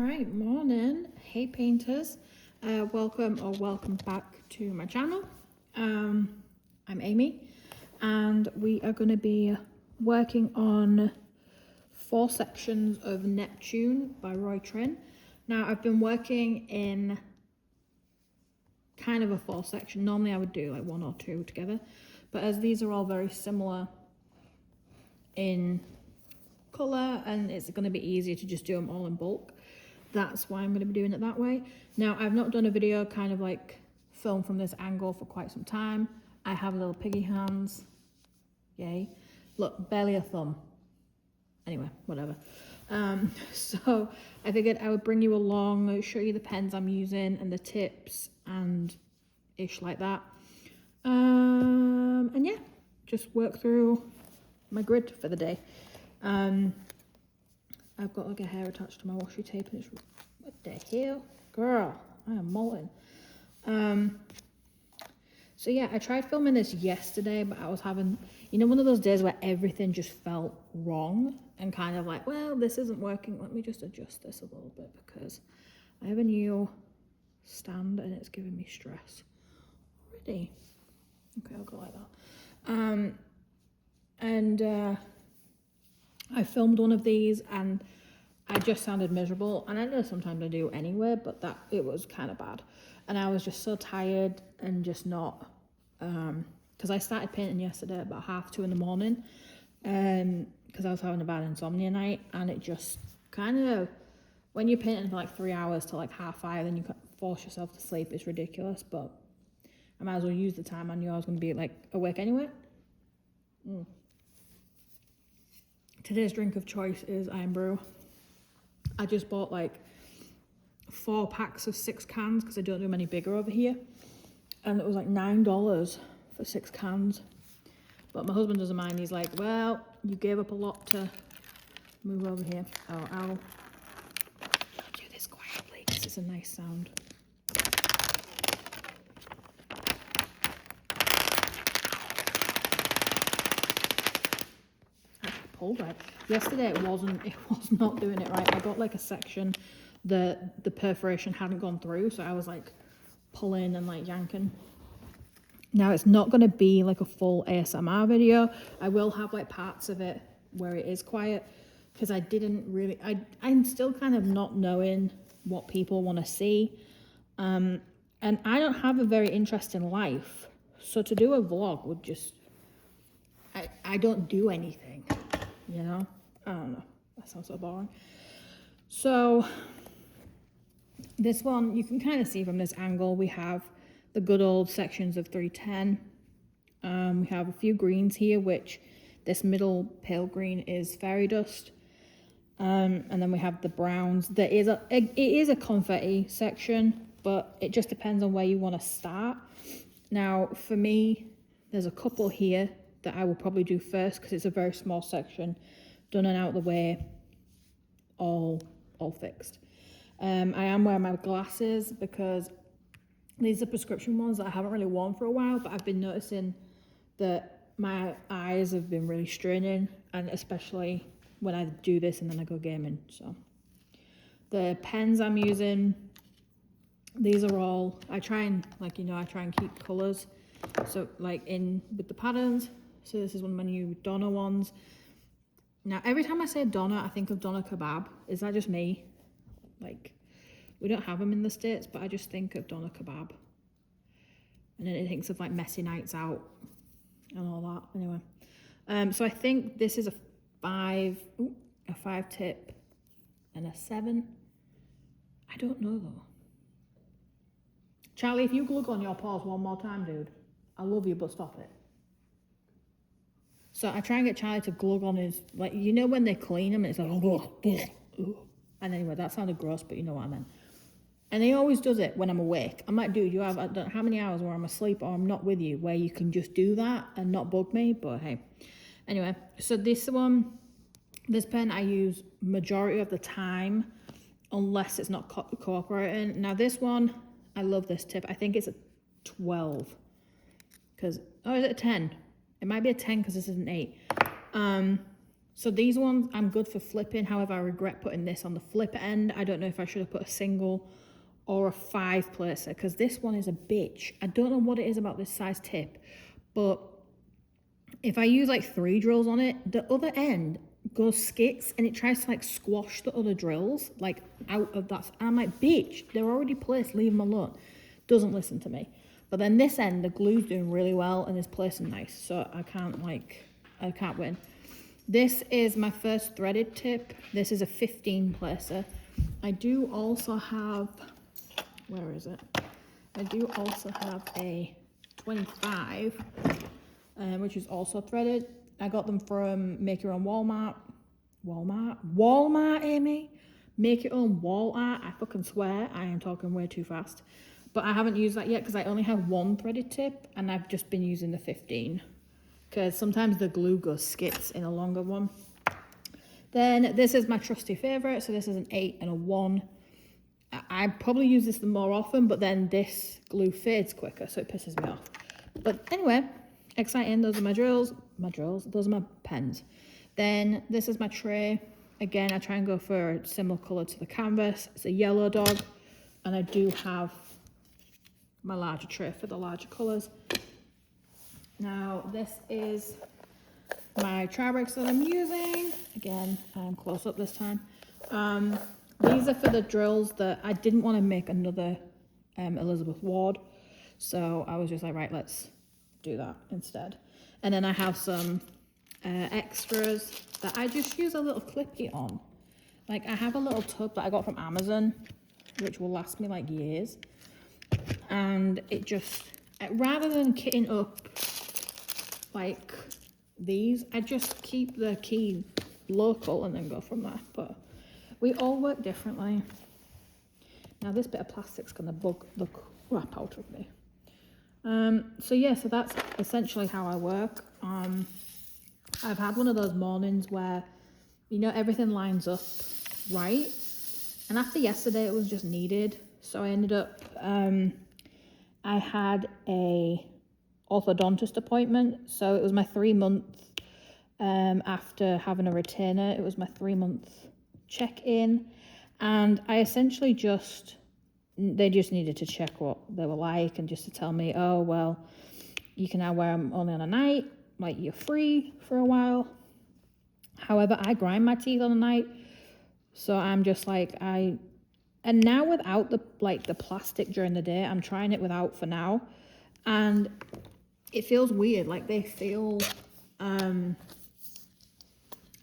Alright, morning. Hey painters. Welcome back to my channel. I'm Amy and we are going to be working on 4 sections of Neptune by Trinh. Now I've been working in kind of a 4 section. Normally I would do like 1 or 2 together, but as these are all very similar in colour and it's going to be easier to just do them all in bulk, that's why I'm going to be doing it that way. Now I've not done a video kind of like film from this angle for quite some time. I have little piggy hands, yay, look, barely a thumb, anyway, whatever. So I figured I would bring you along, show you the pens I'm using and the tips and ish like that, and yeah, just work through my grid for the day. I've got like a hair attached to my washi tape and it's, what the hell? Girl, I am molting. So yeah, I tried filming this yesterday, but I was having, you know, one of those days where everything just felt wrong and kind of like, well, this isn't working. Let me just adjust this a little bit because I have a new stand and it's giving me stress already. Okay, I'll go like that. I filmed one of these and I just sounded miserable, and I know sometimes I do anyway, but that it was kind of bad and I was just so tired and just not, because I started painting yesterday at about 1:30 in the morning because I was having a bad insomnia night, and it just kind of, when you're painting for like 3 hours to like 5:30 then you force yourself to sleep, it's ridiculous, but I might as well use the time I knew I was going to be like awake anyway. Today's drink of choice is iron brew. I just bought like 4 packs of 6 cans because I don't do them any bigger over here, and it was like $9 for 6 cans. But my husband doesn't mind. He's like, well, you gave up a lot to move over here. Oh, I'll do this quietly because it's a nice sound. Pulled right. Yesterday it was not doing it right. I got like a section that the perforation hadn't gone through, so I was like pulling and like yanking. Now it's not going to be like a full ASMR video. I will have like parts of it where it is quiet because I didn't really, I'm still kind of not knowing what people want to see, and I don't have a very interesting life, so to do a vlog would just, I don't do anything. You know, I don't know, that sounds so boring. So this one, you can kind of see from this angle, we have the good old sections of 310. We have a few greens here, which this middle pale green is fairy dust. And then we have the browns. It is a confetti section, but it just depends on where you want to start. Now, for me, there's a couple here that I will probably do first because it's a very small section, done and out of the way, all fixed. I am wearing my glasses because these are prescription ones that I haven't really worn for a while, but I've been noticing that my eyes have been really straining, and especially when I do this and then I go gaming. So the pens I'm using, these are all, I try and keep colors, so like in with the patterns. So this is one of my new Donna ones. Now, every time I say Donna, I think of Donna Kebab. Is that just me? Like, we don't have them in the States, but I just think of Donna Kebab. And then it thinks of like messy nights out and all that. Anyway, so I think this is a 5 tip and a 7. I don't know though. Charlie, if you glug on your paws one more time, dude, I love you, but stop it. So I try and get Charlie to glug on his, like, you know when they clean him and it's like, oh. And anyway, that sounded gross, but you know what I meant. And he always does it when I'm awake. I'm like, dude, you have, I don't know how many hours where I'm asleep or I'm not with you where you can just do that and not bug me, but hey. Anyway, so this pen I use majority of the time, unless it's not cooperating. Now this one, I love this tip. I think it's a 12, because, oh, is it a 10? It might be a 10 because this is an 8. So these ones I'm good for flipping. However, I regret putting this on the flip end. I don't know if I should have put a single or a 5 placer, because this one is a bitch. I don't know what it is about this size tip, but if I use like 3 drills on it, the other end goes skits and it tries to like squash the other drills like out of that. I'm like, bitch, they're already placed, leave them alone. Doesn't listen to me. But then this end, the glue's doing really well and is placing nice, so I can't win. This is my first threaded tip. This is a 15 placer. I do also have, where is it? I do also have a 25, which is also threaded. I got them from Make Your Own Walmart, Amy. Make Your Own wall art. I fucking swear I am talking way too fast. But I haven't used that yet because I only have 1 threaded tip and I've just been using the 15. Because sometimes the glue goes skits in a longer one. Then this is my trusty favourite. So this is an 8 and a 1. I probably use this more often, but then this glue fades quicker, so it pisses me off. But anyway, exciting. Those are my drills. Those are my pens. Then this is my tray. Again, I try and go for a similar colour to the canvas. It's a yellow dog. And I do have my larger tray for the larger colours. Now, this is my tri-bricks that I'm using. Again, I'm close up this time. These are for the drills that I didn't want to make another Elizabeth Ward. So I was just like, right, let's do that instead. And then I have some extras that I just use a little clippy on. Like I have a little tub that I got from Amazon, which will last me like years. And it just, rather than kitting up like these, I just keep the key local and then go from there. But we all work differently. Now this bit of plastic's gonna bug the crap out of me. So yeah, so that's essentially how I work. I've had one of those mornings where, you know, everything lines up right. And after yesterday, it was just needed. So I ended up, I had a orthodontist appointment. So it was my 3-month, after having a retainer, it was my 3-month check-in. And I essentially they just needed to check what they were like and just to tell me, oh, well, you can now wear them only on a night, like you're free for a while. However, I grind my teeth on a night. So I'm just like, and now without the plastic during the day, I'm trying it without for now. And it feels weird. Like they feel, I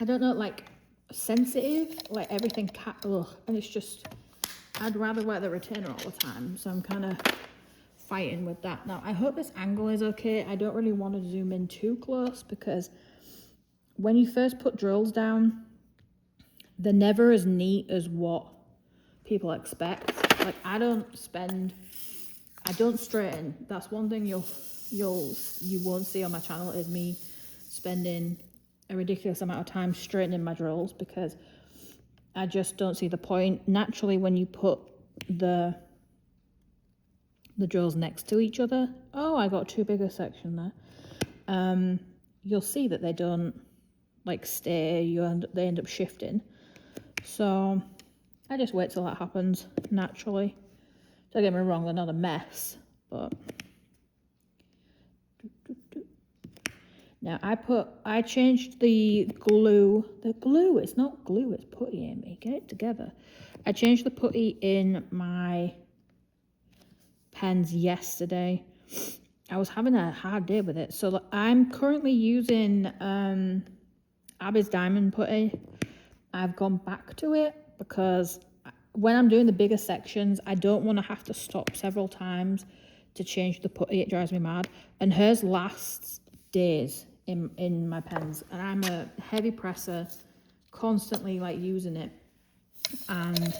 don't know, like sensitive, like everything, and it's just, I'd rather wear the retainer all the time. So I'm kind of fighting with that. Now, I hope this angle is okay. I don't really want to zoom in too close because when you first put drills down, they're never as neat as what people expect. Like I don't straighten. That's one thing you won't see on my channel is me spending a ridiculous amount of time straightening my drills because I just don't see the point. Naturally, when you put the drills next to each other, oh, I got too big a section there. You'll see that they don't like stay. They end up shifting. So I just wait till that happens naturally. Don't get me wrong, they're not a mess, but now I changed the glue. The glue, it's not glue, it's putty, Amy. Get it together. I changed the putty in my pens yesterday. I was having a hard day with it. So I'm currently using Abby's Diamond putty. I've gone back to it because when I'm doing the bigger sections, I don't want to have to stop several times to change the putty. It drives me mad. And hers lasts days in my pens. And I'm a heavy presser, constantly like using it. And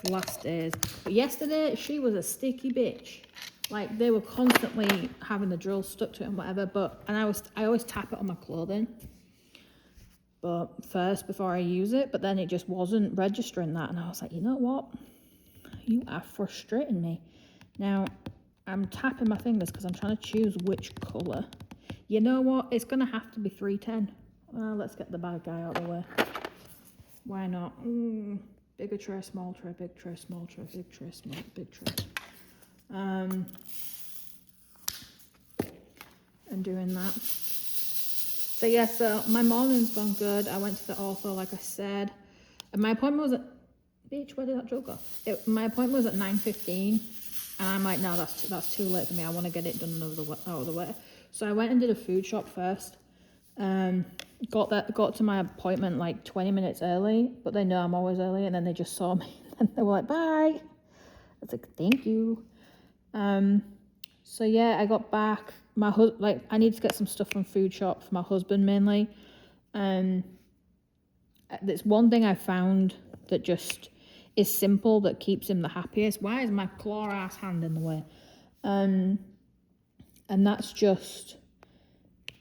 last days. But yesterday, she was a sticky bitch. Like they were constantly having the drill stuck to it and whatever. And I always tap it on my clothing. But first before I use it, but then it just wasn't registering that. And I was like, you know what? You are frustrating me. Now, I'm tapping my fingers because I'm trying to choose which colour. You know what? It's going to have to be 310 Well, let's get the bad guy out of the way. Why not? Bigger tray, small tray, big tray, small tray, big tray, small, big tray. And doing that. So yeah, so my morning's gone good. I went to the ortho, like I said. And my appointment was at, bitch, where did that joke go? My appointment was at 9:15. And I'm like, no, that's too late for me. I want to get it done out of the way. So I went and did a food shop first. Got to my appointment like 20 minutes early, but they know I'm always early, and then they just saw me and they were like, bye. I was like, thank you. So yeah, I got back. I need to get some stuff from food shop for my husband mainly. There's one thing I found that just is simple that keeps him the happiest. Why is my claw ass hand in the way? And that's just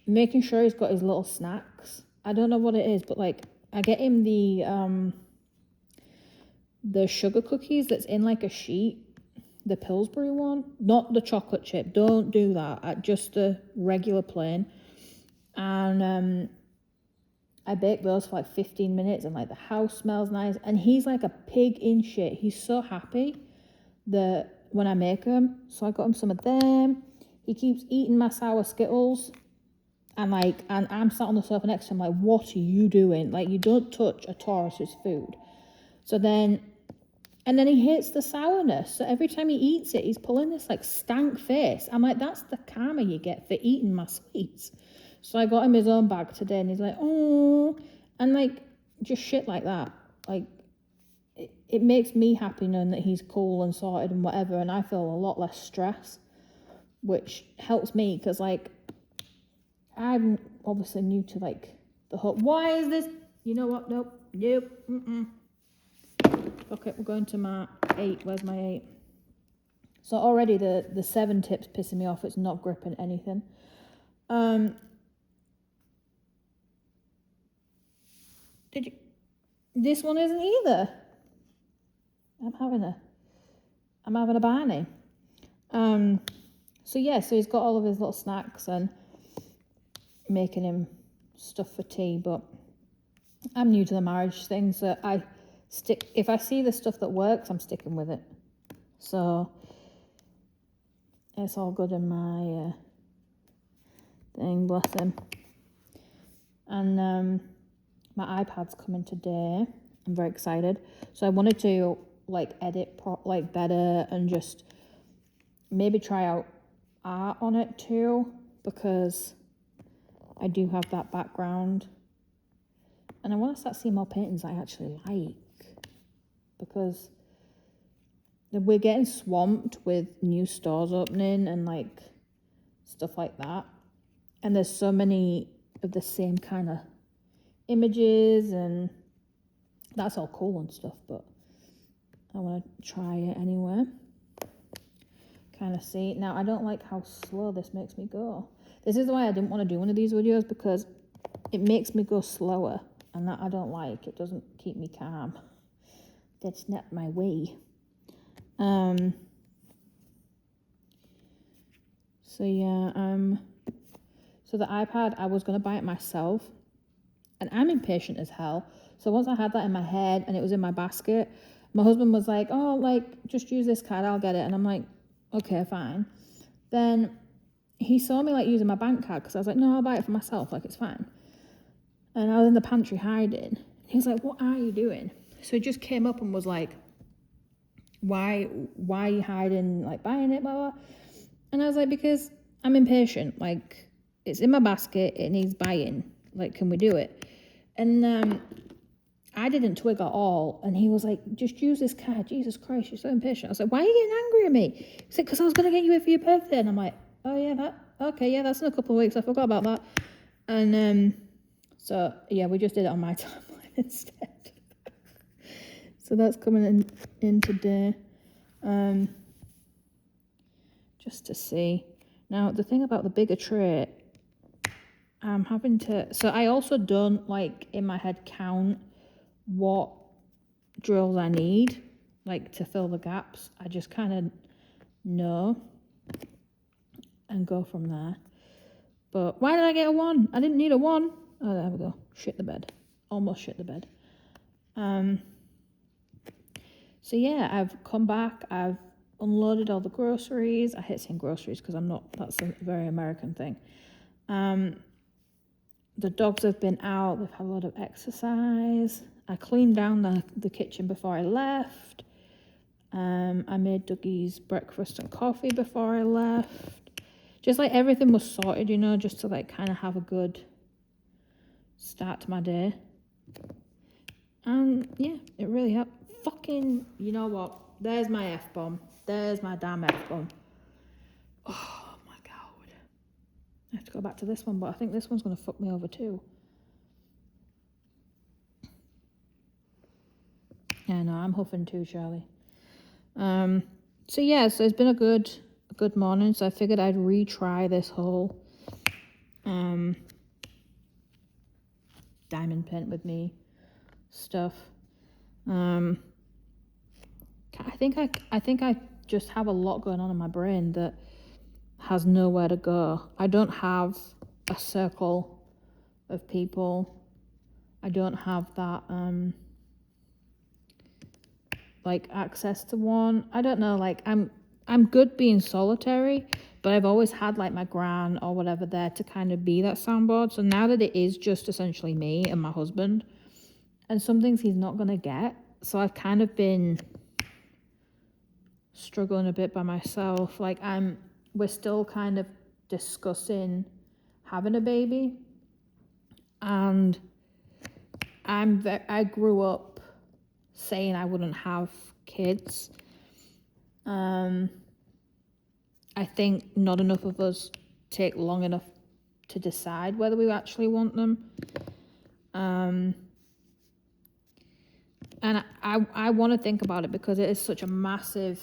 making sure he's got his little snacks. I don't know what it is, but like I get him the sugar cookies that's in like a sheet, the Pillsbury one, not the chocolate chip. Don't do that. Just the regular plain. And I bake those for like 15 minutes, and like the house smells nice, and he's like a pig in shit. He's so happy that when I make them. So I got him some of them. He keeps eating my sour Skittles. And I'm sat on the sofa next to him like, what are you doing? Like, you don't touch a Taurus's food. And then he hates the sourness. So every time he eats it, he's pulling this like stank face. I'm like, that's the karma you get for eating my sweets. So I got him his own bag today, and he's like, oh, and like just shit like that. Like it makes me happy knowing that he's cool and sorted and whatever, and I feel a lot less stress, which helps me because like I'm obviously new to like the whole. Why is this? You know what? Nope. Okay, we're going to my 8. Where's my 8? So already the 7 tip's pissing me off. It's not gripping anything. This one isn't either. I'm having a Barney. So yeah, so he's got all of his little snacks and making him stuff for tea, but I'm new to the marriage thing, so if I see the stuff that works, I'm sticking with it. So it's all good in my thing, bless him. And my iPad's coming today. I'm very excited. So I wanted to like edit better and just maybe try out art on it too, because I do have that background. And I want to start seeing more paintings I actually like, because we're getting swamped with new stores opening and like stuff like that. And there's so many of the same kind of images, and that's all cool and stuff, but I want to try it anyway. Kind of see. Now, I don't like how slow this makes me go. This is why I didn't want to do one of these videos, because it makes me go slower, and that I don't like. It doesn't keep me calm. That's not my way. So yeah, so the iPad, I was going to buy it myself, and I'm impatient as hell. So once I had that in my head and it was in my basket, my husband was like, oh, like, just use this card, I'll get it. And I'm like, okay, fine. Then he saw me like using my bank card, because I was like, no, I'll buy it for myself, like, it's fine. And I was in the pantry hiding. He was like, what are you doing? So he just came up and was like, why are you hiding, like, buying it, blah, blah. And I was like, because I'm impatient. Like, it's in my basket, it needs buying. Like, can we do it? And I didn't twig at all. And he was like, just use this card. Jesus Christ, you're so impatient. I was like, why are you getting angry at me? He said, because I was going to get you it for your birthday. And I'm like, oh, yeah, that's in a couple of weeks. I forgot about that. And so, yeah, we just did it on my timeline instead. So that's coming in today. Just to see. Now, the thing about the bigger tray, I'm having to... So I also don't, like, in my head count what drills I need, like, to fill the gaps. I just kind of know and go from there. But why did I get a 1? I didn't need a 1. Oh, there we go. Shit the bed. Almost shit the bed. So yeah, I've come back. I've unloaded all the groceries. I hate saying groceries because I'm not. That's a very American thing. The dogs have been out. They've had a lot of exercise. I cleaned down the kitchen before I left. I made Dougie's breakfast and coffee before I left. Just like everything was sorted, you know, just to like kind of have a good start to my day. And yeah, it really helped. Fucking, you know what? There's my F-bomb. There's my damn F-bomb. Oh my god. I have to go back to this one, but I think this one's going to fuck me over too. Yeah, no, I'm huffing too, Charlie. So yeah, so it's been a good morning. So I figured I'd retry this whole diamond paint with me stuff. I think I just have a lot going on in my brain that has nowhere to go. I don't have a circle of people. I don't have that like access to one. I don't know, like I'm good being solitary, but I've always had like my gran or whatever there to kind of be that soundboard. So now that it is just essentially me and my husband, and some things he's not gonna get, so I've kind of been struggling a bit by myself. Like we're still kind of discussing having a baby, and I grew up saying I wouldn't have kids. I think not enough of us take long enough to decide whether we actually want them. And I want to think about it because it is such a massive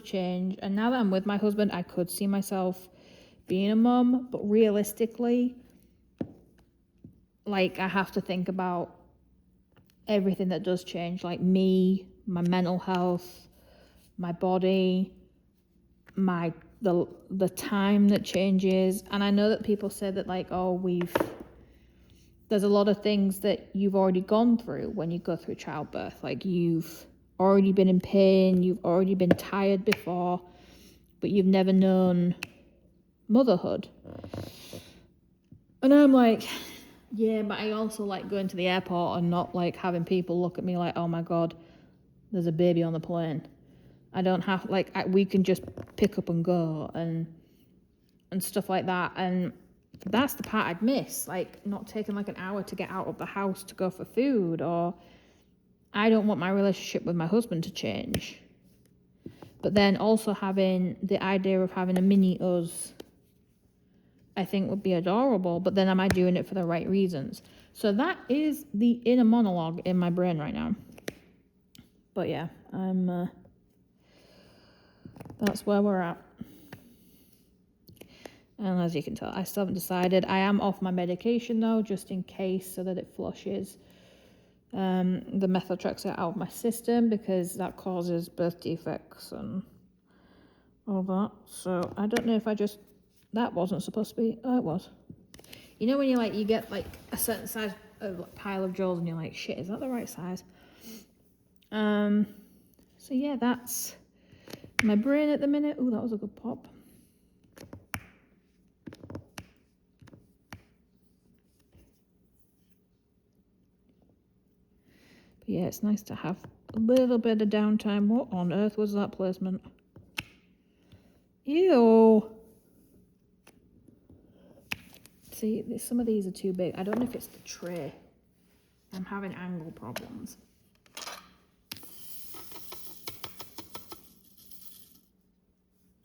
change. And now that I'm with my husband, I could see myself being a mum, but realistically, like I have to think about everything that does change, like me, my mental health, my body, the time that changes. And I know that people say that like, oh, there's a lot of things that you've already gone through when you go through childbirth. Like you've already been in pain, you've already been tired before, but you've never known motherhood. And I'm like, yeah, but I also like going to the airport and not like having people look at me like, oh my god, there's a baby on the plane. I don't have we can just pick up and go and stuff like that. And that's the part I'd miss, like not taking like an hour to get out of the house to go for food. Or I don't want my relationship with my husband to change, but then also having the idea of having a mini us, I think would be adorable. But then am I doing it for the right reasons? So that is the inner monologue in my brain right now. But yeah, that's where we're at. And as you can tell, I still haven't decided. I am off my medication though, just in case, so that it flushes the methotrexate out of my system, because that causes birth defects and all that. So I don't know if that wasn't supposed to be. Oh, it was. You know when you get like a certain size of pile of jewels and you're like, shit, is that the right size? So yeah, that's my brain at the minute. Oh, that was a good pop. But yeah, it's nice to have a little bit of downtime. What on earth was that placement? Ew. See, some of these are too big. I don't know if it's the tray. I'm having angle problems.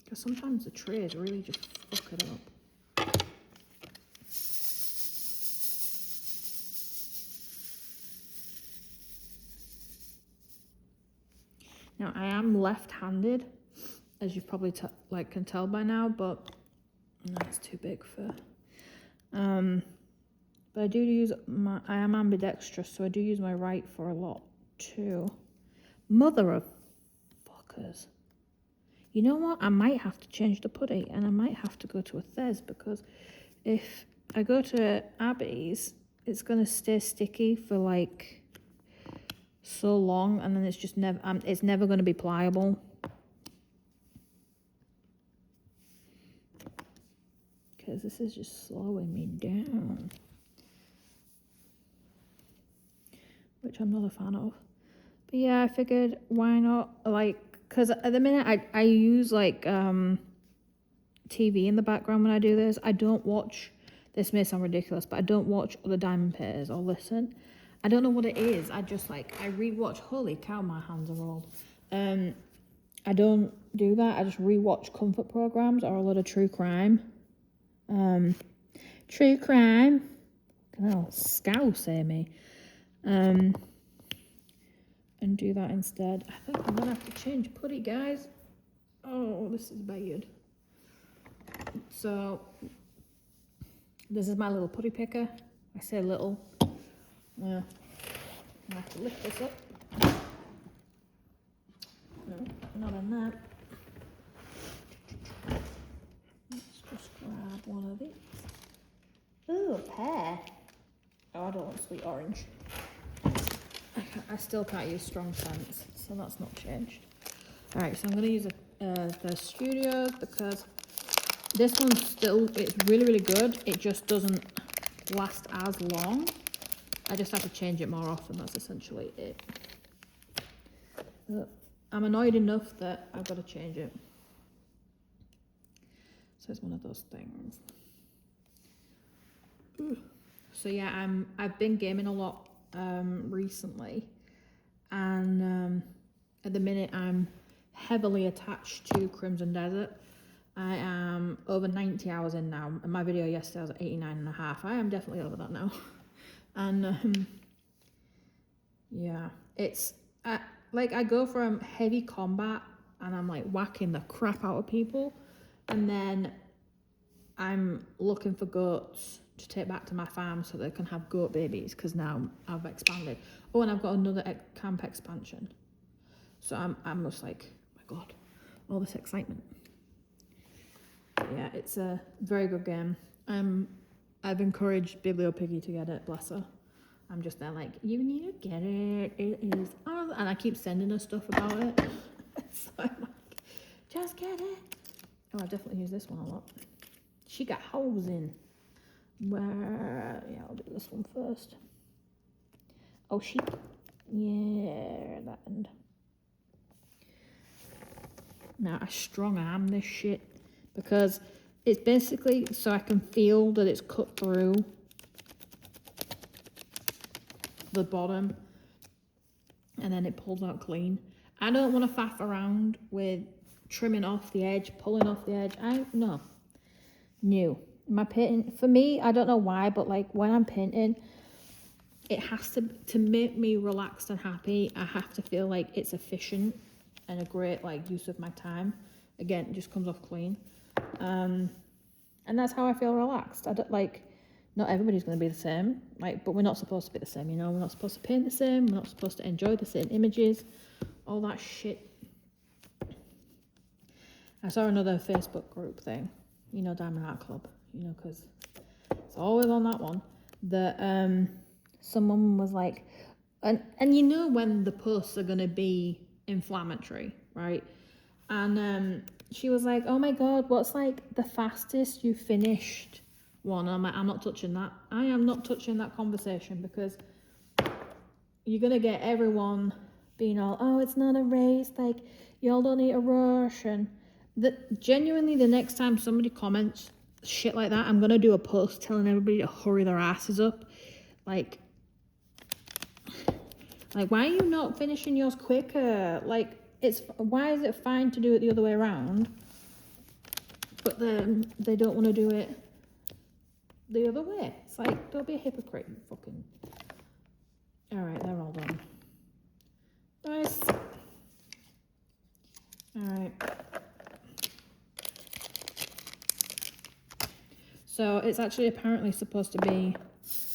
Because sometimes the trays really just fuck it up. Now, I am left-handed, as you probably can tell by now, but no, it's too big for. But I do use I am ambidextrous, so I do use my right for a lot too. Mother of fuckers. You know what? I might have to change the putty, and I might have to go to a Thez, because if I go to Abby's, it's gonna stay sticky for like so long, and then it's just never, it's never gonna be pliable. Because this is just slowing me down, which I'm not a fan of. But yeah, I figured why not, like, because at the minute I use like TV in the background when I do this. I don't watch, this may sound ridiculous, but I don't watch other diamond painters or listen. I don't know what it is. I just like, I rewatch, holy cow, my hands are rolled. I don't do that. I just rewatch comfort programs or a lot of true crime. True crime. Oh, scouse, Amy. And do that instead. I think I'm gonna have to change putty, guys. Oh, this is bad. So, this is my little putty picker. I say little. Yeah. I have to lift this up. No, not on that. Let's just grab one of these. Ooh, a pear. Oh, I don't want sweet orange. I still can't use strong scents, so that's not changed. Alright, so I'm going to use the Studios because this one's still, it's really, really good. It just doesn't last as long. I just have to change it more often, that's essentially it. I'm annoyed enough that I've got to change it. So it's one of those things. So yeah, I've been gaming a lot recently, and at the minute I'm heavily attached to Crimson Desert. I am over 90 hours in now, and my video yesterday was at 89.5. I am definitely over that now. And yeah, it's like I go from heavy combat and I'm like whacking the crap out of people, and then I'm looking for goats to take back to my farm so they can have goat babies, because now I've expanded. Oh, and I've got another camp expansion. So I'm just like, oh my god, all this excitement. But yeah, it's a very good game. I've encouraged BiblioPiggy to get it, bless her. I'm just there like, you need to get it. It is, oh, and I keep sending her stuff about it. So I'm like, just get it. Oh, I definitely use this one a lot. She got holes in. Where, yeah, I'll do this one first. Oh, yeah, that end. Now I strong arm this shit because it's basically so I can feel that it's cut through the bottom and then it pulls out clean. I don't want to faff around with trimming off the edge, pulling off the edge. No. My painting, for me, I don't know why, but like when I'm painting, it has to make me relaxed and happy. I have to feel like it's efficient and a great like use of my time. Again, it just comes off clean. And that's how I feel relaxed. I don't like, not everybody's going to be the same, like, but we're not supposed to be the same, you know. We're not supposed to paint the same. We're not supposed to enjoy the same images, all that shit. I saw another Facebook group thing, you know, Diamond Art Club, you know, because it's always on that one, that someone was like, and you know when the posts are going to be inflammatory, right? And she was like, oh my god, what's like the fastest you finished one? I'm like, I'm not touching that. I am not touching that conversation, because you're going to get everyone being all, oh, it's not a race, like, y'all don't need a rush. And genuinely, the next time somebody comments shit like that, I'm going to do a post telling everybody to hurry their asses up. Like, why are you not finishing yours quicker? Like, why is it fine to do it the other way around, but then they don't want to do it the other way? It's like, don't be a hypocrite, you fucking. Alright, they're all done. Nice. Alright. So it's actually apparently supposed to be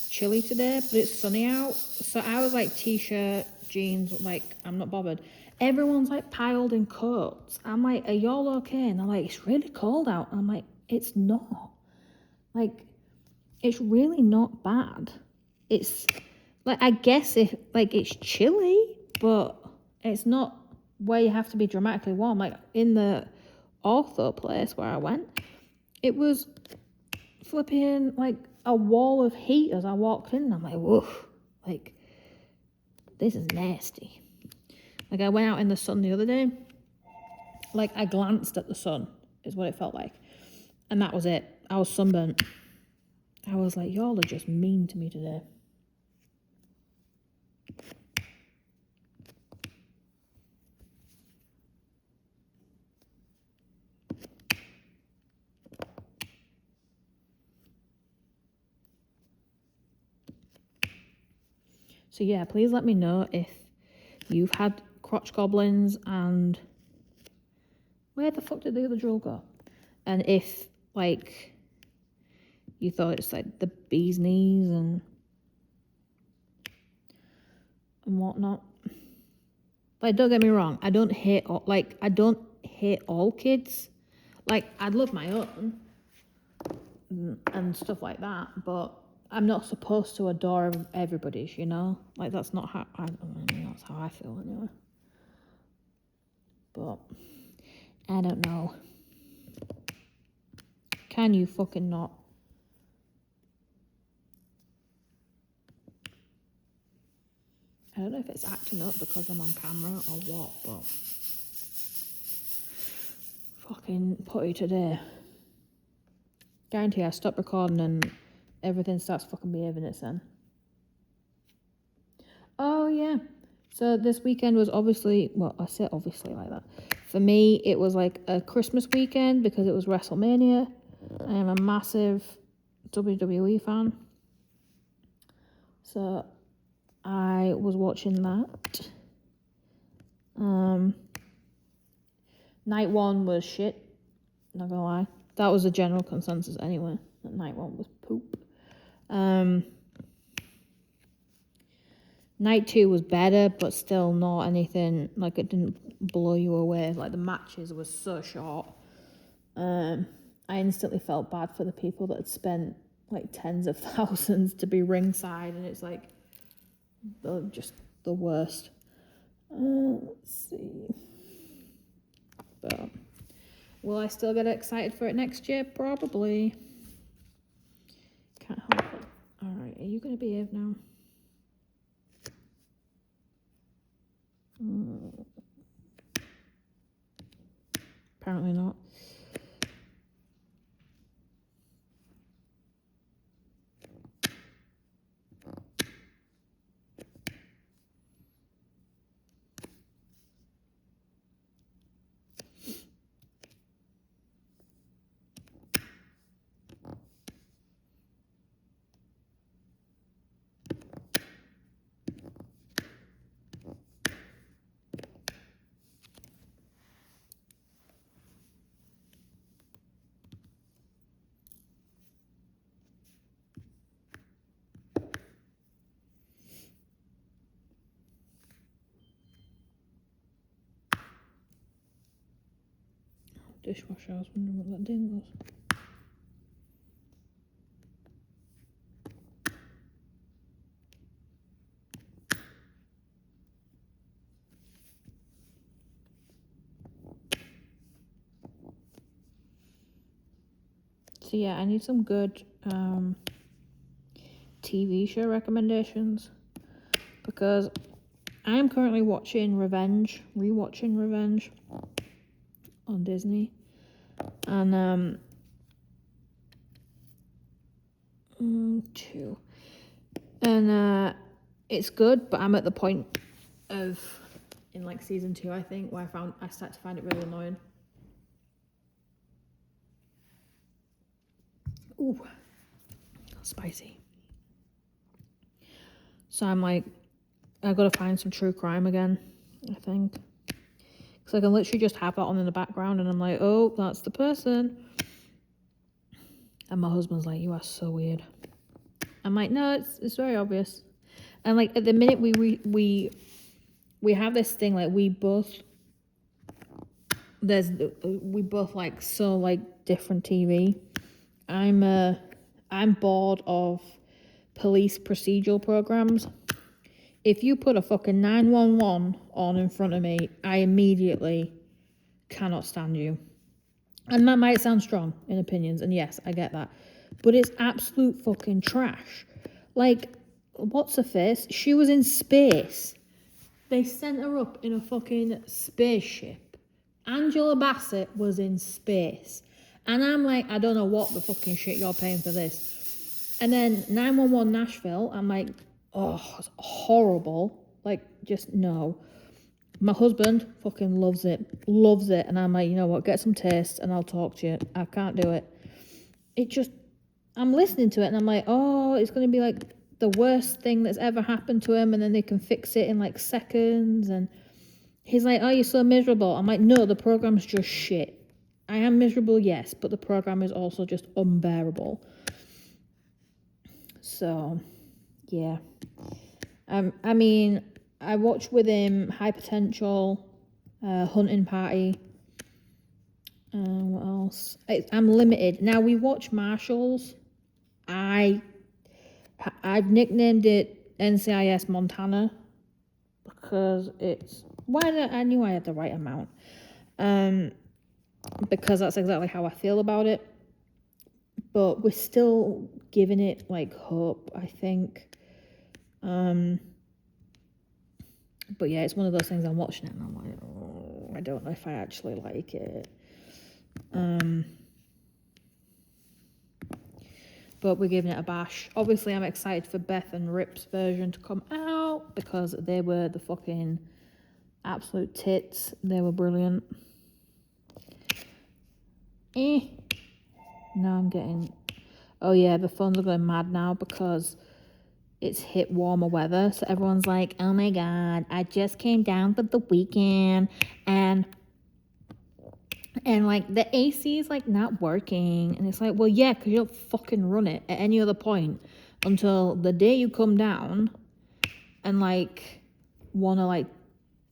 chilly today, but it's sunny out. So I was like t-shirt, jeans, like I'm not bothered. Everyone's like piled in coats. I'm like, are y'all okay? And they're like, it's really cold out. I'm like, it's not. Like, it's really not bad. It's like, I guess if like it's chilly, but it's not where you have to be dramatically warm. Like in the ortho place where I went, it was flipping like a wall of heat as I walked in. I'm like, whoa, like this is nasty. Like I went out in the sun the other day, like I glanced at the sun is what it felt like, and that was it. I was sunburnt. I was like, y'all are just mean to me today. So yeah, please let me know if you've had crotch goblins and where the fuck did the other drill go? And if like you thought it's like the bee's knees and whatnot. Like don't get me wrong, I don't hate all kids. Like I'd love my own and stuff like that, but I'm not supposed to adore everybody's, you know? Like that's not how that's how I feel anyway. But I don't know. Can you fucking not? I don't know if it's acting up because I'm on camera or what, but fucking putty today. Guarantee I stop recording and everything starts fucking behaving its then. Oh yeah. So this weekend was obviously, well, I say obviously like that. For me, it was like a Christmas weekend because it was WrestleMania. I am a massive WWE fan. So I was watching that. Night one was shit, not gonna lie. That was the general consensus anyway, that night one was poop. Night two was better, but still not anything, like it didn't blow you away. Like the matches were so short. I instantly felt bad for the people that had spent like tens of thousands to be ringside, and it's like just the worst. Let's see. But will I still get excited for it next year? Probably. Can't help it. Alright, are you going to behave now? Apparently not. Dishwasher, I was wondering what that ding was. So yeah, I need some good TV show recommendations because I am currently rewatching Revenge on Disney, and two, and it's good, but I'm at the point of in like season 2, I think, where I start to find it really annoying. Ooh, spicy. So I'm like, I've got to find some true crime again, I think. Because I can literally just have that on in the background and I'm like, oh, that's the person. And my husband's like, you are so weird. I'm like, no, it's very obvious. And like at the minute we have this thing, like we both like so like different TV. I'm I'm bored of police procedural programs. If you put a fucking 911 on in front of me, I immediately cannot stand you. And that might sound strong in opinions, and yes, I get that. But it's absolute fucking trash. Like, what's her face? She was in space. They sent her up in a fucking spaceship. Angela Bassett was in space. And I'm like, I don't know what the fucking shit you're paying for this. And then 911 Nashville, I'm like, oh, it's horrible. Like, just no. My husband fucking loves it. And I'm like, you know what, get some taste and I'll talk to you. I can't do it. It just, I'm listening to it and I'm like, oh, it's going to be like the worst thing that's ever happened to him, and then they can fix it in like seconds. And he's like, oh, you're so miserable. I'm like, no, the program's just shit. I am miserable, yes, but the program is also just unbearable. So, yeah. I mean, I watched with him High Potential, Hunting Party. What else? I'm limited. Now, we watch Marshalls. I've nicknamed it NCIS Montana because it's... I knew I had the right amount. Because that's exactly how I feel about it. But we're still giving it, like, hope, I think. But yeah, it's one of those things, I'm watching it and I'm like, oh, I don't know if I actually like it. But we're giving it a bash. Obviously, I'm excited for Beth and Rip's version to come out because they were the fucking absolute tits. They were brilliant. Now I'm getting... Oh yeah, the phones are going mad now because it's hit warmer weather. So everyone's like, oh my God, I just came down for the weekend and like the AC is like not working. And it's like, well, yeah, because you don't fucking run it at any other point until the day you come down and like want to like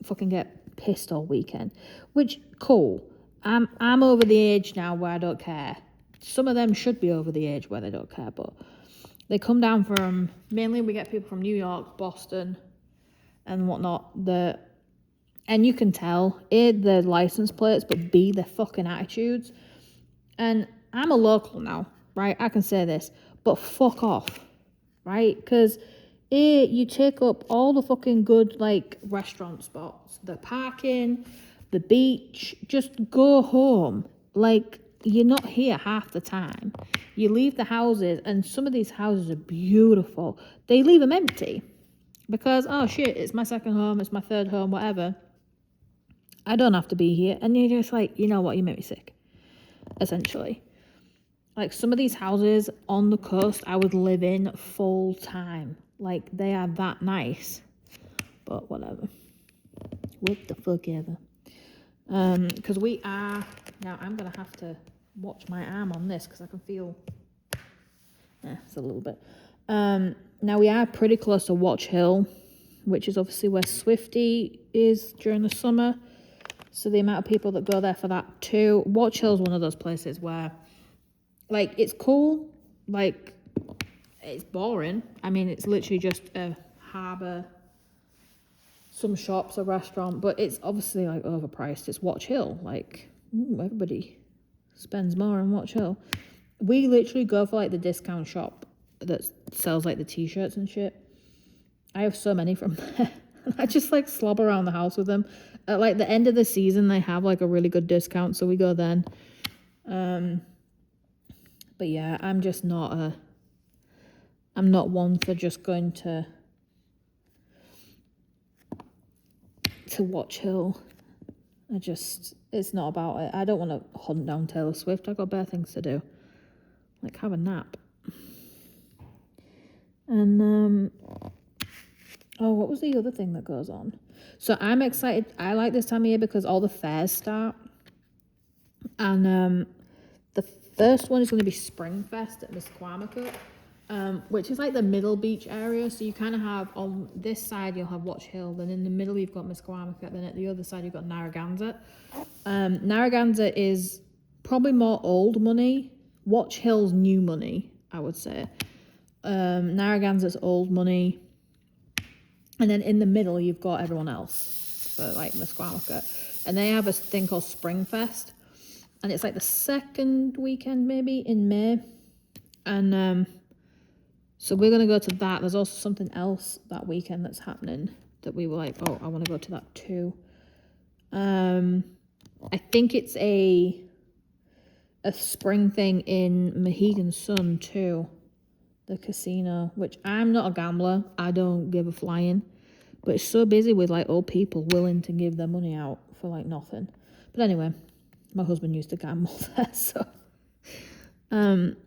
fucking get pissed all weekend. Which, cool. I'm over the age now where I don't care. Some of them should be over the age where they don't care, but they come down from, mainly we get people from New York, Boston, and whatnot, and you can tell, A, their license plates, but B, their fucking attitudes. And I'm a local now, right? I can say this, but fuck off, right? Because A, you take up all the fucking good, like, restaurant spots, the parking, the beach, just go home. Like, you're not here half the time. You leave the houses, and some of these houses are beautiful. They leave them empty because, oh shit, it's my second home, it's my third home, whatever. I don't have to be here. And you're just like, you know what, you make me sick, essentially. Like, some of these houses on the coast, I would live in full time. Like, they are that nice. But whatever. What the fuck ever. Because we are... Now, I'm going to have to watch my arm on this because I can feel... it's a little bit. Now, we are pretty close to Watch Hill, which is obviously where Swifty is during the summer. So the amount of people that go there for that too. Watch Hill is one of those places where, like, it's cool. Like, it's boring. I mean, it's literally just a harbour, some shops, a restaurant, but it's obviously, like, overpriced. It's Watch Hill. Like, everybody spends more on Watch Hill. We literally go for, like, the discount shop that sells, like, the T-shirts and shit. I have so many from there. I just, like, slob around the house with them. At, like, the end of the season, they have, like, a really good discount, so we go then. But, yeah, I'm just not I'm not one for just going to Watch Hill. It's not about it. I don't want to hunt down Taylor Swift. I've got better things to do. Like, have a nap. And, what was the other thing that goes on? So I'm excited. I like this time of year because all the fairs start. And the first one is going to be Springfest at Misquamicut, which is like the middle beach area. So you kind of have, on this side, you'll have Watch Hill. Then in the middle, you've got Misquamicut. Then at the other side, you've got Narragansett. Narragansett is probably more old money. Watch Hill's new money. I would say. Narragansett's old money. And then in the middle, you've got everyone else for like Musqueam. And they have a thing called Springfest. And it's like the second weekend maybe in May. And so we're going to go to that. There's also something else that weekend that's happening that we were like, oh, I want to go to that too. I think it's a spring thing in Mohegan Sun too. The casino, which I'm not a gambler. I don't give a flying. But it's so busy with like old people willing to give their money out for like nothing. But anyway, my husband used to gamble there, so. And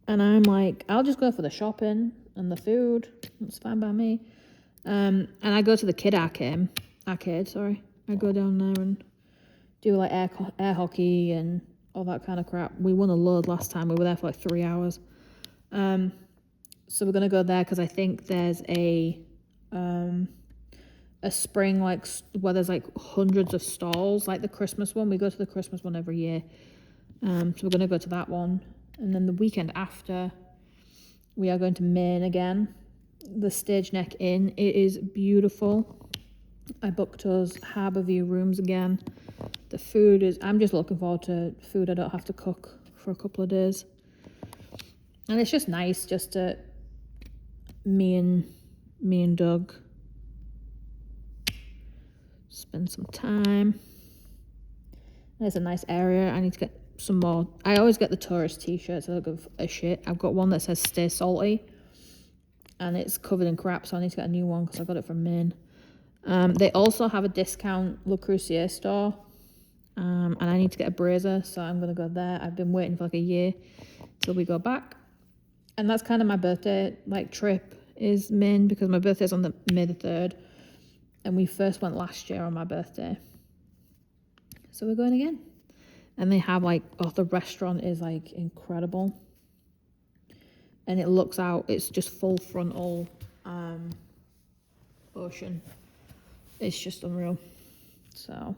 I'm like, I'll just go for the shopping and the food. It's fine by me. And I go to the kid arcade. I go down there and do like air hockey and all that kind of crap. We won a load last time. We were there for like 3 hours. So we're gonna go there because I think there's a spring like where there's like hundreds of stalls, like the Christmas one. We go to the Christmas one every year. So we're gonna go to that one, and then the weekend after, we are going to Maine again. The Stage Neck Inn. It is beautiful. I booked those Harbourview rooms again. The food is. I'm just looking forward to food I don't have to cook for a couple of days. And it's just nice just to me and Doug spend some time. And it's a nice area. I need to get some more. I always get the tourist t-shirts. I don't give a shit. I've got one that says Stay Salty. And it's covered in crap, so I need to get a new one because I got it from Maine. They also have a discount Le Creuset store. And I need to get a brazier, so I'm going to go there. I've been waiting for like a year till we go back. And that's kind of my birthday like trip is Maine, because my birthday's on May the 3rd. And we first went last year on my birthday. So we're going again. And they have like, oh, the restaurant is like incredible. And it looks out, it's just full frontal ocean. It's just unreal. So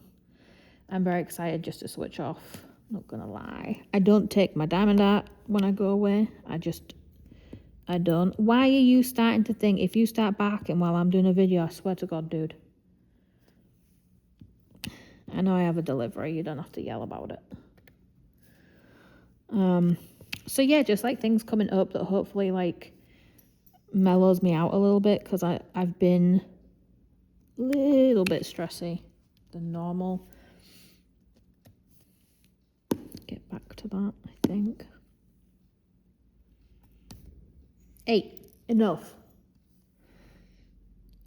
I'm very excited just to switch off. Not gonna lie. I don't take my diamond art when I go away. I don't. Why are you starting to think if you start barking while I'm doing a video? I swear to God, dude. I know I have a delivery. You don't have to yell about it. So yeah, just like things coming up that hopefully like mellows me out a little bit, because I've been a little bit stressy than normal. Get back to that, I think. 8. Enough.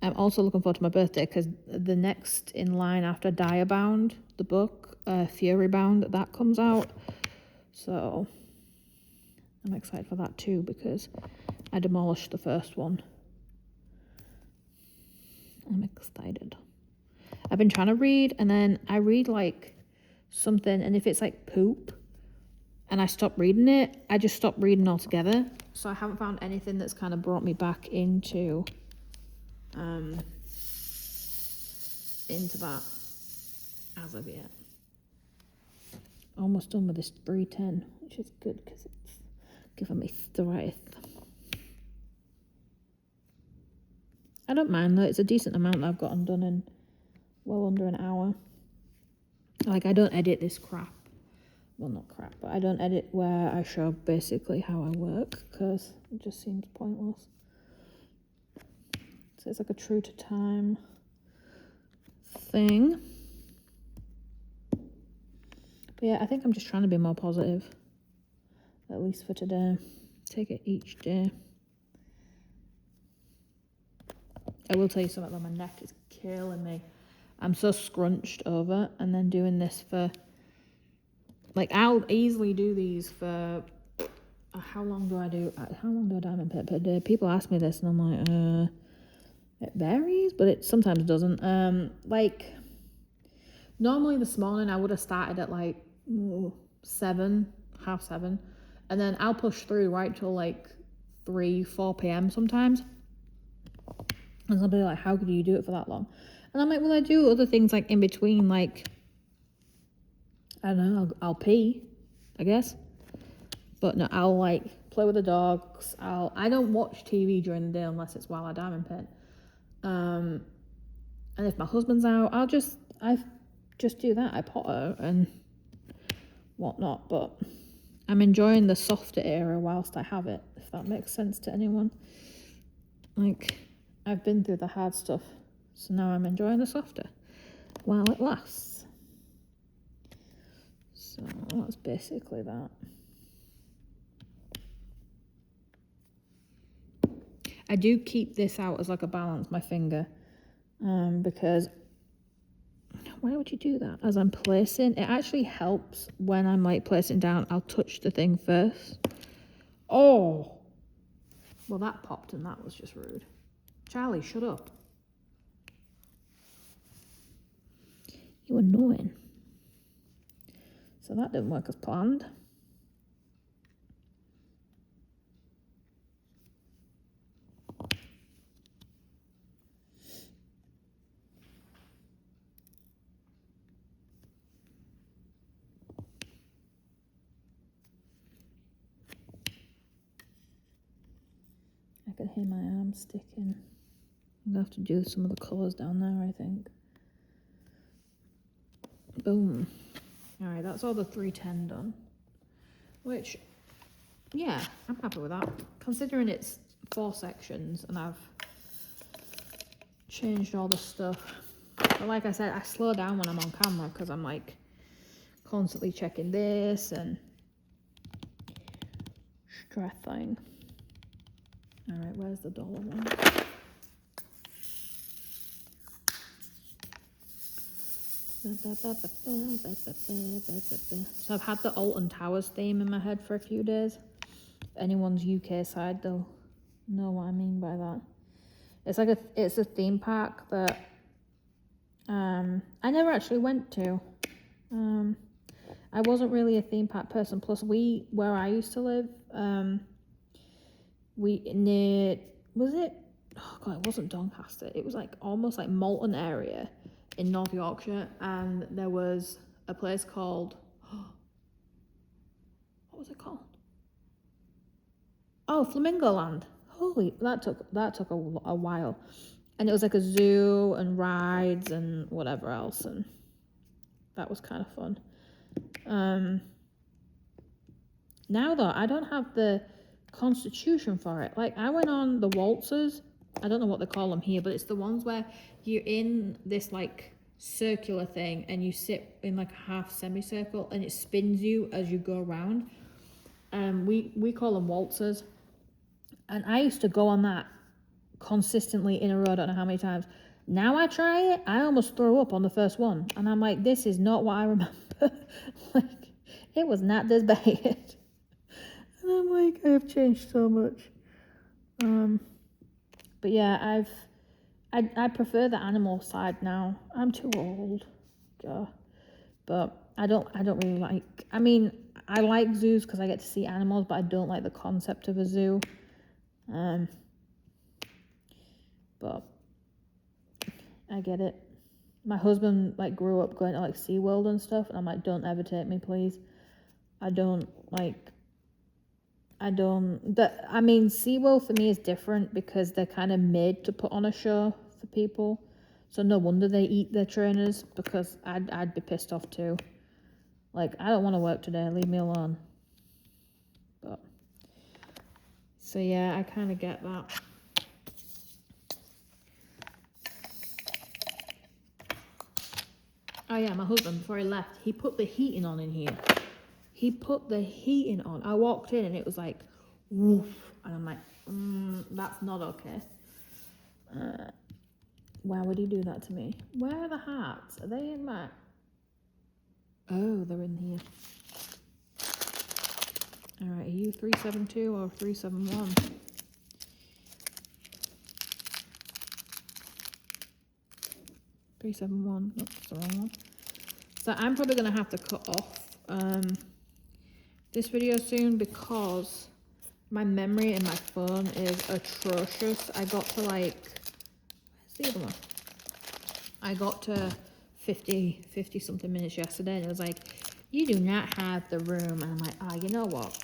I'm also looking forward to my birthday because the next in line after Diabound, the book, Furybound, that comes out. So I'm excited for that too because I demolished the first one. I'm excited. I've been trying to read, and then I read like something, and if it's like poop and I stop reading it, I just stop reading altogether. So I haven't found anything that's kind of brought me back into that as of yet. Almost done with this 310, which is good because it's giving me strength. I don't mind though, it's a decent amount that I've gotten done in well under an hour. Like, I don't edit this crap. Well, not crap, but I don't edit where I show basically how I work because it just seems pointless. So it's like a true to time thing. But yeah, I think I'm just trying to be more positive, at least for today. Take it each day. I will tell you something, though, my neck is killing me. I'm so scrunched over, and then doing this for, like, I'll easily do these for, how long do I diamond paint per day? People ask me this, and I'm like, it varies, but it sometimes doesn't. Like, normally this morning I would have started at like 7, half 7, and then I'll push through right till like 3-4 p.m. sometimes. And somebody like, how could you do it for that long? And I'm like, well, I do other things like in between, like, I don't know, I'll pee, I guess. But no, I'll like play with the dogs. I don't watch TV during the day unless it's while I diamond paint. And if my husband's out, I just do that. I potter and whatnot, but I'm enjoying the softer era whilst I have it, if that makes sense to anyone. Like, I've been through the hard stuff, so now I'm enjoying the softer while it lasts. So that's basically that. I do keep this out as like a balance, my finger, because why would you do that? As I'm placing, it actually helps when I'm like placing down, I'll touch the thing first. Oh, well that popped and that was just rude. Charlie, shut up. You annoying. So that didn't work as planned. I can hear my arm sticking. I'm gonna have to do some of the colours down there, I think. Boom. Alright, that's all the 310 done. Which, yeah, I'm happy with that. Considering it's 4 sections and I've changed all the stuff. But like I said, I slow down when I'm on camera because I'm like constantly checking this and stressing. Alright, where's the dollar one? So I've had the Alton Towers theme in my head for a few days. If anyone's UK side, they'll know what I mean by that. It's like it's a theme park that I never actually went to. I wasn't really a theme park person. Plus, where I used to live, was it? Oh god, it wasn't Doncaster. It was like almost like Malton area in North Yorkshire, and there was a place called what was it called? Oh, Flamingo Land. Holy, that took a while, and it was like a zoo and rides and whatever else, and that was kind of fun. Now though, I don't have the constitution for it. Like, I went on the waltzers. I don't know what they call them here, but it's the ones where you're in this like circular thing and you sit in like a half semicircle and it spins you as you go around. We call them waltzers. And I used to go on that consistently in a row, I don't know how many times. Now I try it, I almost throw up on the first one. And I'm like, this is not what I remember. Like, it was not this bad. And I'm like, I have changed so much. But yeah, I prefer the animal side now. I'm too old. But I don't really like, I mean, I like zoos because I get to see animals, but I don't like the concept of a zoo. But I get it. My husband like grew up going to like SeaWorld and stuff, and I'm like, don't ever take me, please. I mean, SeaWorld for me is different because they're kind of made to put on a show for people. So no wonder they eat their trainers, because I'd be pissed off too. Like, I don't want to work today, leave me alone. But so yeah, I kind of get that. Oh yeah, my husband, before he left, he put the heating on in here. He put the heating on. I walked in and it was like, woof. And I'm like, that's not okay. Why would he do that to me? Where are the hearts? Are they in my... Oh, they're in here. Alright, are you 372 or 371? Nope, that's the wrong one. So I'm probably going to have to cut off this video soon because my memory in my phone is atrocious. I got to like, where's the other one? I got to 50 something minutes yesterday and it was like, you do not have the room. And I'm like, you know what?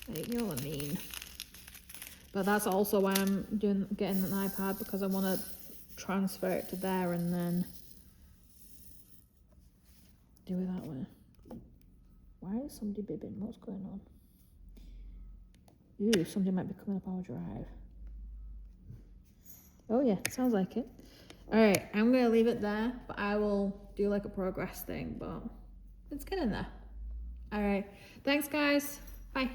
Like, you know what I mean? But that's also why I'm getting an iPad, because I want to transfer it to there and then do it that way. Why is somebody bibbing? What's going on? Ooh, somebody might be coming up our drive. Oh yeah, sounds like it. Alright, I'm going to leave it there, but I will do like a progress thing, but it's getting there. Alright, thanks guys. Bye.